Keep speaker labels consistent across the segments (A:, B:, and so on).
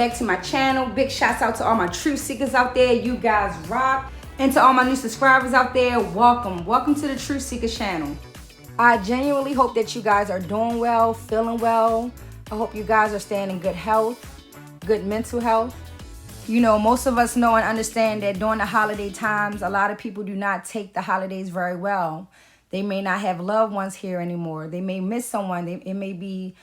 A: back to my channel. Big shouts out to all my truth seekers out there. You guys rock. And to all my new subscribers out there, welcome to the Truth Seekers channel. I genuinely hope that you guys are doing well, feeling well. I hope you guys are staying in good health, good mental health. You know, most of us know and understand that during the holiday times, a lot of people do not take the holidays very well. They may not have loved ones here anymore. They may miss someone. It may be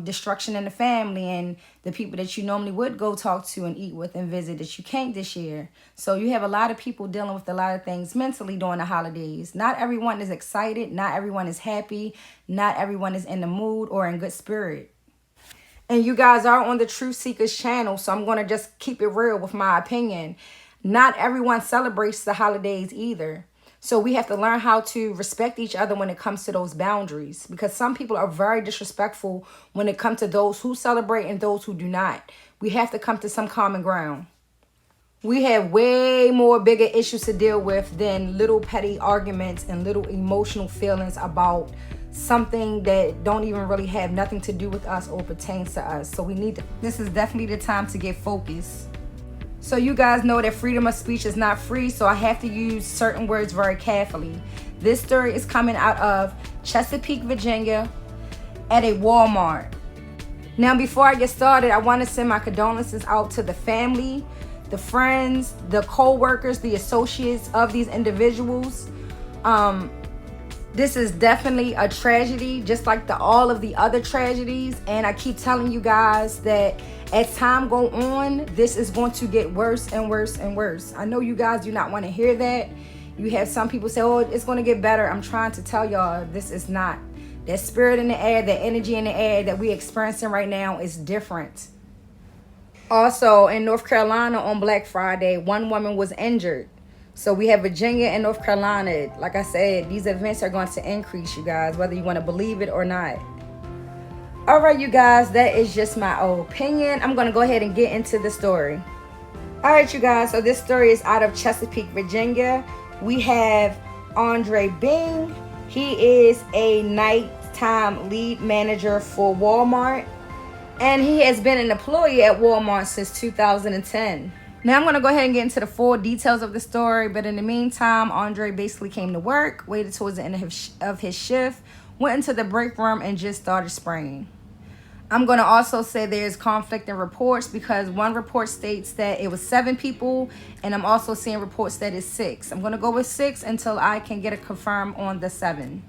A: destruction in the family, and the people that you normally would go talk to and eat with and visit that you can't this year. So you have a lot of people dealing with a lot of things mentally during the holidays. Not everyone is excited. Not everyone is happy. Not everyone is in the mood or in good spirit. And you guys are on the Truth Seekers channel, so I'm going to just keep it real with my opinion. Not everyone celebrates the holidays either. So we have to learn how to respect each other when it comes to those boundaries, because some people are very disrespectful when it comes to those who celebrate and those who do not. We have to come to some common ground. We have way more bigger issues to deal with than little petty arguments and little emotional feelings about something that don't even really have nothing to do with us or pertains to us. So this is definitely the time to get focused. So you guys know that freedom of speech is not free, so I have to use certain words very carefully. This story is coming out of Chesapeake, Virginia, at a Walmart. Now, before I get started, I want to send my condolences out to the family, the friends, the co-workers, the associates of these individuals. This is definitely a tragedy, just like all of the other tragedies. And I keep telling you guys that as time go on, this is going to get worse and worse and worse. I know you guys do not want to hear that. You have some people say, oh, it's going to get better. I'm trying to tell y'all this is not. That spirit in the air, that energy in the air that we're experiencing right now is different. Also, in North Carolina on Black Friday, one woman was injured. So we have Virginia and North Carolina. Like I said, these events are going to increase, you guys, whether you want to believe it or not. All right, you guys, that is just my opinion. I'm going to go ahead and get into the story. All right, you guys, so this story is out of Chesapeake, Virginia. We have Andre Bing. He is a nighttime lead manager for Walmart, and he has been an employee at Walmart since 2010. Now, I'm going to go ahead and get into the full details of the story, but in the meantime, Andre basically came to work, waited towards the end of his shift, went into the break room, and just started spraying. I'm going to also say there's conflicting reports, because one report states that it was 7 people, and I'm also seeing reports that it's 6. I'm going to go with 6 until I can get a confirm on the 7.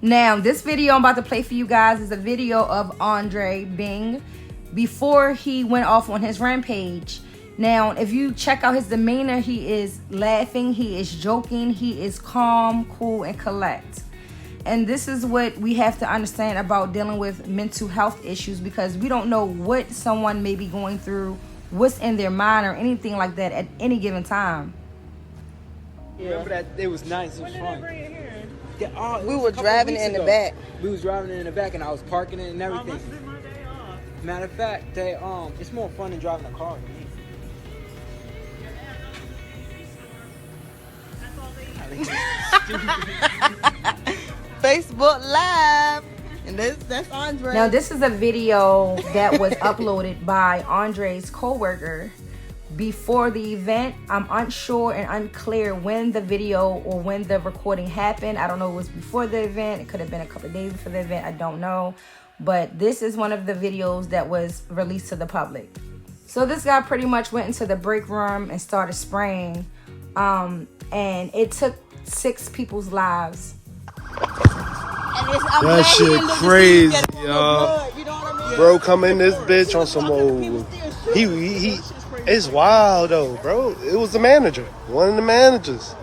A: Now, this video I'm about to play for you guys is a video of Andre Bing before he went off on his rampage. Now, if you check out his demeanor, he is laughing, he is joking, he is calm, cool, and collect. And this is what we have to understand about dealing with mental health issues, because we don't know what someone may be going through, what's in their mind, or anything like that at any given time.
B: Yeah. Remember that? It was nice, it was fun.
C: We were driving in the back.
B: We was driving in the back, and I was parking it and everything. Matter of fact, it's more fun than driving a car to me.
C: Facebook Live, and that's Andre.
A: Now, this is a video that was uploaded by Andre's co-worker before the event. I'm unsure and unclear when the video or when the recording happened. I don't know if it was before the event. It could have been a couple of days before the event. I don't know. But this is one of the videos that was released to the public. So this guy pretty much went into the break room and started spraying. And it took 6 people's lives.
D: That shit crazy, y'all. You know what I mean? Bro, come in this bitch on some old. He. It's wild though, bro. It was the manager, one of the managers.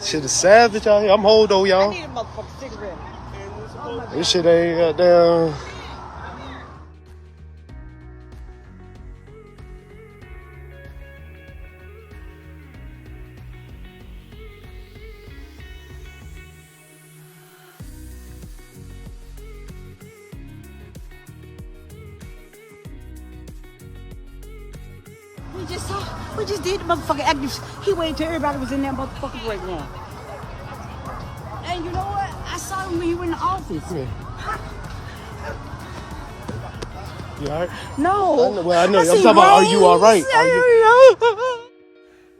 D: Shit is savage out here. I'm hold though, y'all.
C: I need a motherfucking cigarette.
D: This shit ain't goddamn.
C: We just did the motherfucking active. He waited till everybody was in that motherfucking break room. And you know what? I saw him when he was in the office.
D: You all right?
C: No.
D: I know. I'm
C: see
D: talking about, are you all right?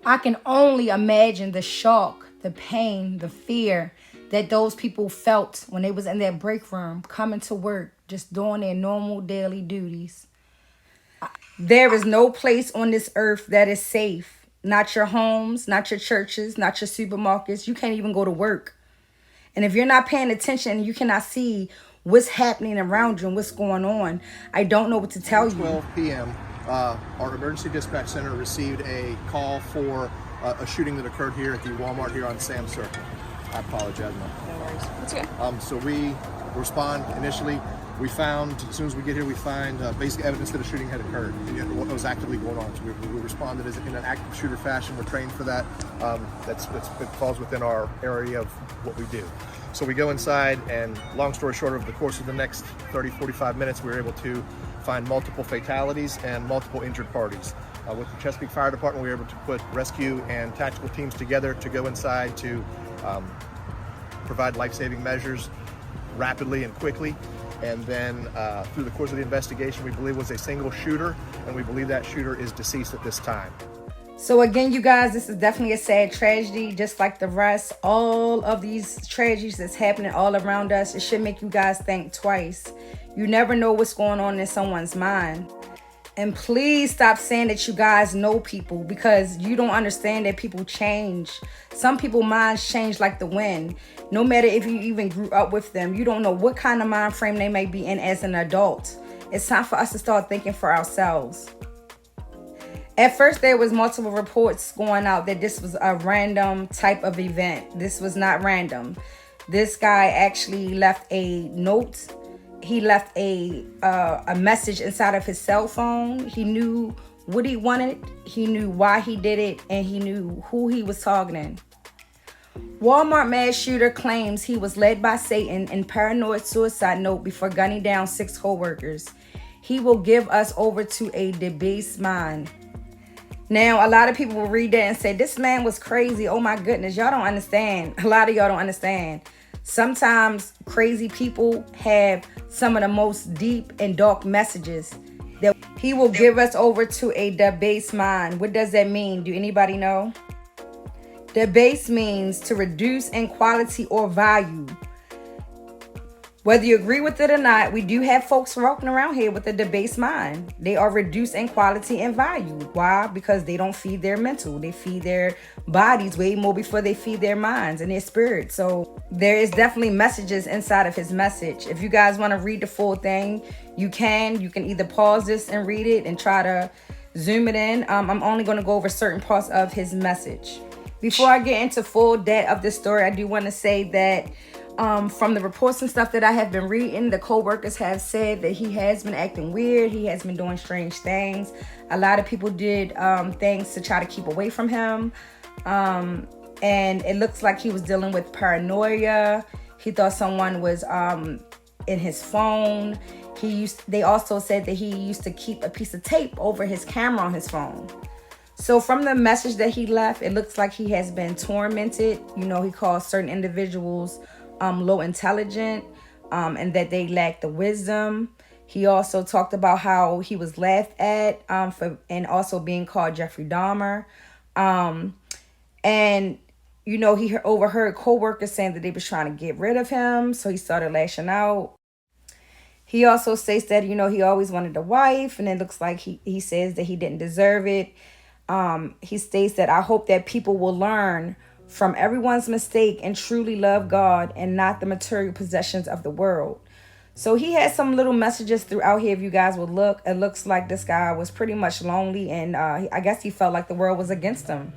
A: I can only imagine the shock, the pain, the fear that those people felt when they was in that break room coming to work, just doing their normal daily duties. There is no place on this earth that is safe. Not your homes, not your churches, not your supermarkets. You can't even go to work. And if you're not paying attention, you cannot see what's happening around you and what's going on. I don't know what to tell you.
E: 12 p.m., our emergency dispatch center received a call for a shooting that occurred here at the Walmart here on Sam Circle. I apologize, man.
F: No worries. That's okay.
E: So we respond initially. We found, as soon as we get here, we find basic evidence that a shooting had occurred and what was actively going on. So we responded as in an active shooter fashion. We're trained for that. It falls within our area of what we do. So we go inside, and long story short, over the course of the next 30, 45 minutes, we were able to find multiple fatalities and multiple injured parties. With the Chesapeake Fire Department, we were able to put rescue and tactical teams together to go inside to provide life-saving measures rapidly and quickly. And then through the course of the investigation, we believe was a single shooter, and we believe that shooter is deceased at this time.
A: So again, you guys, this is definitely a sad tragedy, just like the rest. All of these tragedies that's happening all around us, it should make you guys think twice. You never know what's going on in someone's mind. And please stop saying that you guys know people, because you don't understand that people change. Some people's minds change like the wind. No matter if you even grew up with them, you don't know what kind of mind frame they may be in as an adult. It's time for us to start thinking for ourselves. At first, there was multiple reports going out that this was a random type of event. This was not random. This guy actually left a note. He left a message inside of his cell phone. He knew what he wanted. He knew why he did it, and he knew who he was targeting. Walmart mass shooter claims he was led by Satan in paranoid suicide note before gunning down 6 co-workers. He will give us over to a debased mind. Now, a lot of people will read that and say, this man was crazy. Oh my goodness, y'all don't understand. A lot of y'all don't understand. Sometimes crazy people have some of the most deep and dark messages. That he will give us over to a debased mind. What does that mean? Do anybody know? Debase means to reduce in quality or value. Whether you agree with it or not, we do have folks walking around here with a debased mind. They are reduced in quality and value. Why? Because they don't feed their mental. They feed their bodies way more before they feed their minds and their spirit. So there is definitely messages inside of his message. If you guys want to read the full thing, you can. You can either pause this and read it and try to zoom it in. I'm only going to go over certain parts of his message. Before I get into full depth of this story, I do want to say that from the reports and stuff that I have been reading, the co-workers have said that he has been acting weird. He has been doing strange things. A lot of people did things to try to keep away from him. And it looks like he was dealing with paranoia. He thought someone was in his phone. They also said that he used to keep a piece of tape over his camera on his phone. So from the message that he left, it looks like he has been tormented. You know, he calls certain individuals low intelligent and that they lack the wisdom. He also talked about how he was laughed at and also being called Jeffrey Dahmer. And, you know, he overheard co-workers saying that they was trying to get rid of him. So he started lashing out. He also states that, you know, he always wanted a wife, and it looks like he says that he didn't deserve it. He states that I hope that people will learn from everyone's mistake and truly love God and not the material possessions of the world. So he had some little messages throughout here. If you guys would look, it looks like this guy was pretty much lonely, and I guess he felt like the world was against him.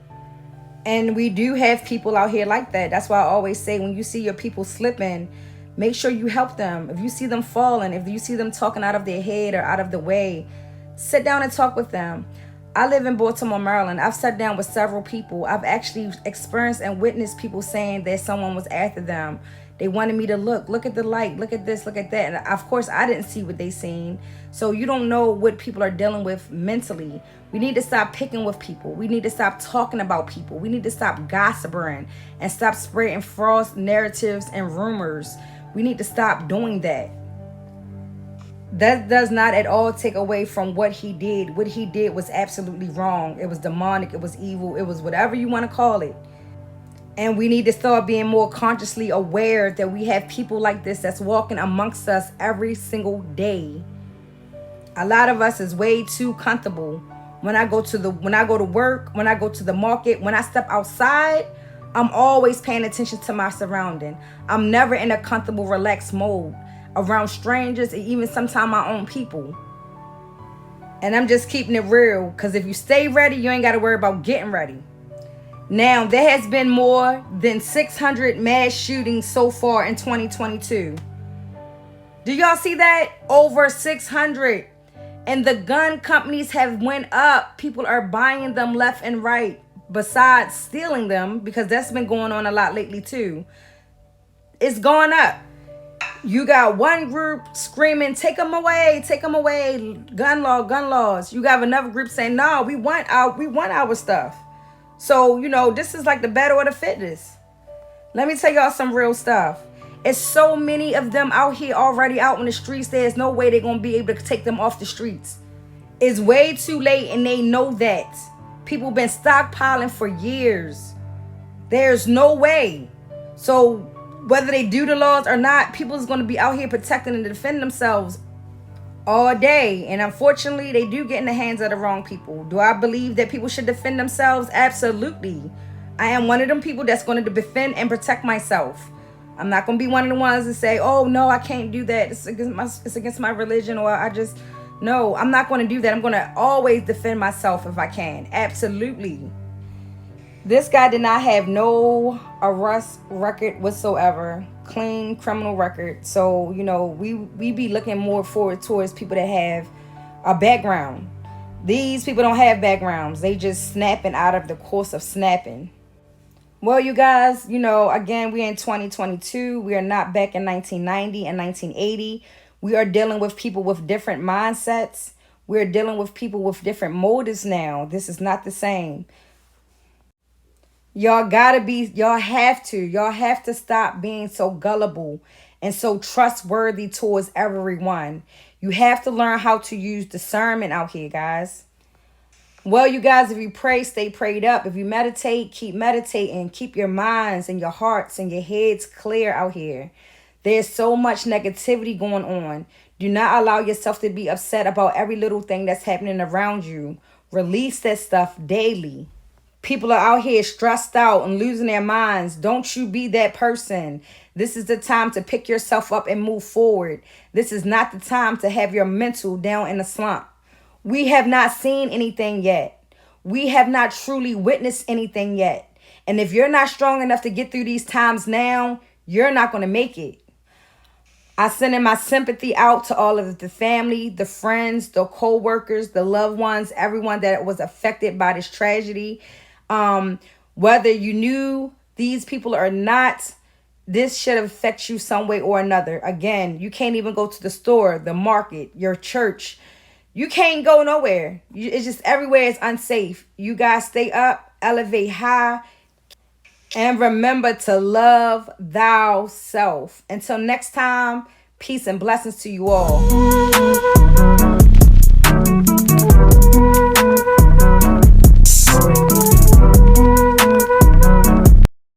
A: And we do have people out here like that. That's why I always say, when you see your people slipping, make sure you help them. If you see them falling, if you see them talking out of their head or out of the way, sit down and talk with them. I live in Baltimore, Maryland. I've sat down with several people. I've actually experienced and witnessed people saying that someone was after them. They wanted me to look at the light, look at this, look at that. And of course, I didn't see what they seen. So you don't know what people are dealing with mentally. We need to stop picking with people. We need to stop talking about people. We need to stop gossiping and stop spreading false narratives and rumors. We need to stop doing that. That does not at all take away from what he did. What he did was absolutely wrong. It was demonic. It was evil. It was whatever you want to call it. And we need to start being more consciously aware that we have people like this that's walking amongst us every single day. A lot of us is way too comfortable. When I go to work, when I go to the market, when I step outside, I'm always paying attention to my surrounding. I'm never in a comfortable, relaxed mode around strangers and even sometimes my own people. And I'm just keeping it real, because if you stay ready, you ain't got to worry about getting ready. Now, there has been more than 600 mass shootings so far in 2022. Do y'all see that? Over 600. And the gun companies have went up. People are buying them left and right. Besides stealing them, because that's been going on a lot lately too. It's going up. You got one group screaming, take them away, gun laws. You got another group saying, no, we want our stuff. So, this is like the battle of the fittest. Let me tell y'all some real stuff. It's so many of them out here already out in the streets. There's no way they're going to be able to take them off the streets. It's way too late, and they know that. People been stockpiling for years. There's no way. So whether they do the laws or not, people is going to be out here protecting and defending themselves all day. And unfortunately, they do get in the hands of the wrong people. Do I believe that people should defend themselves? Absolutely. I am one of them people that's going to defend and protect myself. I'm not going to be one of the ones that say, oh, no, I can't do that. It's against my religion, or no, I'm not going to do that. I'm going to always defend myself if I can. Absolutely. This guy did not have no arrest record whatsoever. Clean criminal record. So, we be looking more forward towards people that have a background. These people don't have backgrounds. They just snapping out of the course of snapping. Well, you guys, again, we're in 2022. We are not back in 1990 and 1980. We are dealing with people with different mindsets. We're dealing with people with different motives now. This is not the same. Y'all have to stop being so gullible and so trustworthy towards everyone. You have to learn how to use discernment out here, guys. Well, you guys, if you pray, stay prayed up. If you meditate, keep meditating. Keep your minds and your hearts and your heads clear out here. There's so much negativity going on. Do not allow yourself to be upset about every little thing that's happening around you. Release that stuff daily. People are out here stressed out and losing their minds. Don't you be that person. This is the time to pick yourself up and move forward. This is not the time to have your mental down in a slump. We have not seen anything yet. We have not truly witnessed anything yet. And if you're not strong enough to get through these times now, you're not going to make it. I send in my sympathy out to all of the family, the friends, the co-workers, the loved ones, everyone that was affected by this tragedy. Whether you knew these people or not, this should affect you some way or another. Again, you can't even go to the store, the market, your church. You can't go nowhere. It's just everywhere is unsafe. You guys stay up, elevate high, and remember to love thyself. Until next time, peace and blessings to you all.